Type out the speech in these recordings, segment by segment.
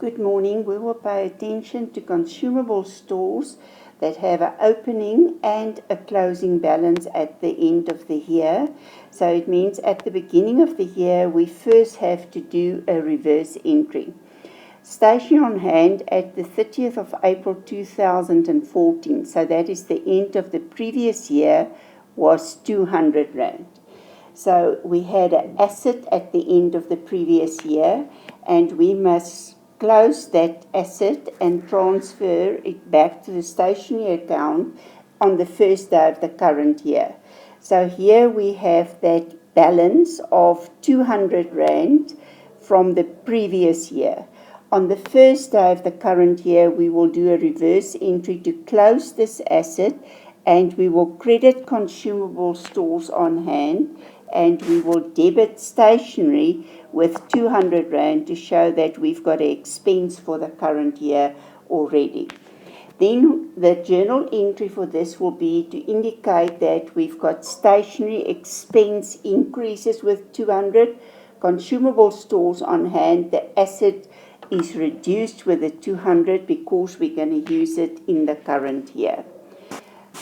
good morning. We will pay attention to consumable stores that have an opening and a closing balance at the end of the year. So it means at the beginning of the year, we first have to do a reverse entry. Stationery on hand at the 30th of April 2014, so that is the end of the previous year, was 200 Rand. So we had an asset at the end of the previous year, and we must close that asset and transfer it back to the stationery account on the first day of the current year. So here we have that balance of 200 Rand from the previous year. On the first day of the current year, we will do a reverse entry to close this asset, and we will credit consumable stores on hand, and we will debit stationery with 200 Rand to show that we've got an expense for the current year already. Then the journal entry for this will be to indicate that we've got stationery expense increases with 200, consumable stores on hand, the asset is reduced with the 200 because we're going to use it in the current year.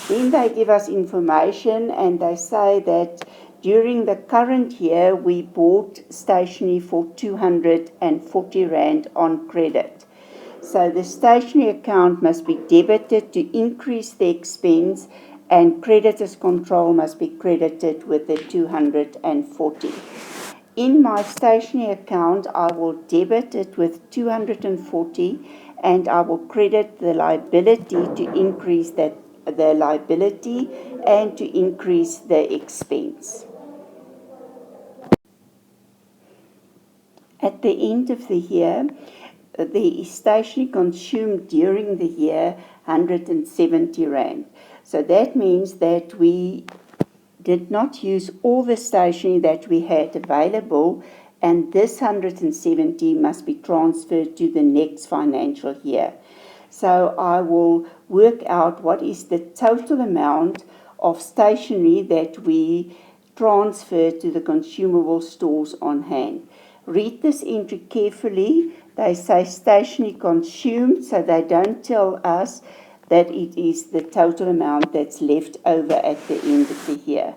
Then they give us information and they say that during the current year we bought stationery for 240 Rand on credit. So the stationery account must be debited to increase the expense, and creditors control must be credited with the 240. In my stationery account, I will debit it with 240, and I will credit the liability to increase the liability and to increase the expense. At the end of the year, the stationery consumed during the year 170 Rand. So that means that we did not use all the stationery that we had available, and this 170 must be transferred to the next financial year. So I will work out what is the total amount of stationery that we transfer to the consumable stores on hand. Read this entry carefully. They say stationery consumed, so they don't tell us that it is the total amount that's left over at the end of the year.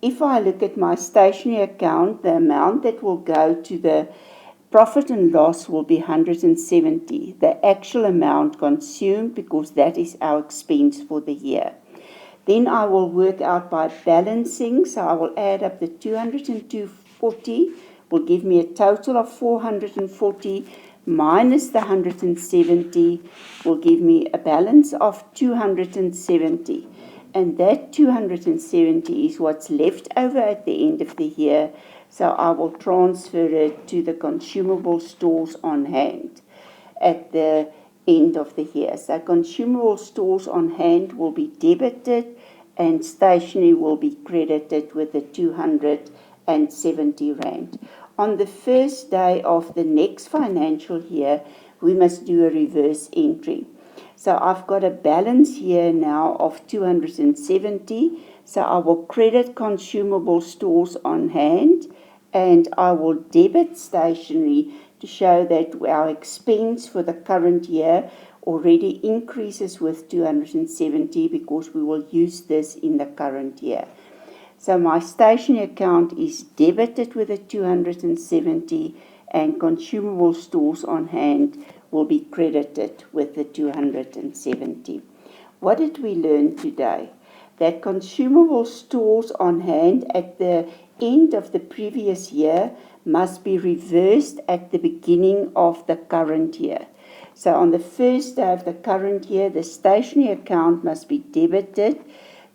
If I look at my stationery account, the amount that will go to the profit and loss will be 170, the actual amount consumed, because that is our expense for the year. Then I will work out by balancing, so I will add up the 200 and 240, will give me a total of 440, minus the 170 will give me a balance of 270. And that 270 is what's left over at the end of the year. So I will transfer it to the consumable stores on hand at the end of the year. So consumable stores on hand will be debited and stationery will be credited with the 270 Rand. On the first day of the next financial year, we must do a reverse entry. So I've got a balance here now of 270. So I will credit consumable stores on hand, and I will debit stationery to show that our expense for the current year already increases with 270 because we will use this in the current year. So my stationery account is debited with the 270, and consumable stores on hand will be credited with the 270. What did we learn today? That consumable stores on hand at the end of the previous year must be reversed at the beginning of the current year. So on the first day of the current year, the stationery account must be debited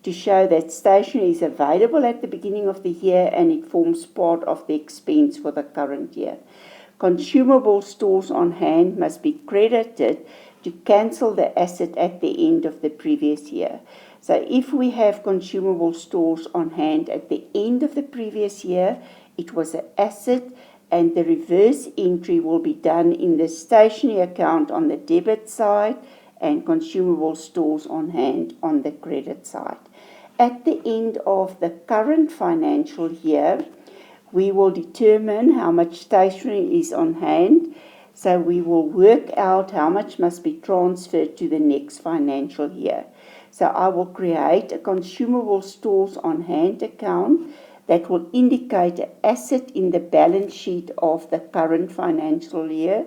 to show that stationery is available at the beginning of the year and it forms part of the expense for the current year. Consumable stores on hand must be credited to cancel the asset at the end of the previous year. So if we have consumable stores on hand at the end of the previous year, it was an asset, and the reverse entry will be done in the stationery account on the debit side and consumable stores on hand on the credit side. At the end of the current financial year, we will determine how much stationery is on hand. So we will work out how much must be transferred to the next financial year. So I will create a consumable stores on hand account that will indicate an asset in the balance sheet of the current financial year,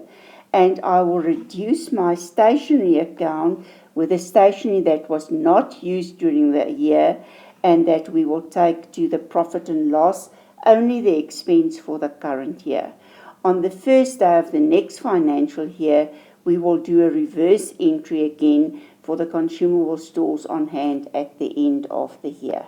and I will reduce my stationery account with the stationery that was not used during the year and that we will take to the profit and loss, only the expense for the current year. On the first day of the next financial year, we will do a reverse entry again for the consumable stores on hand at the end of the year.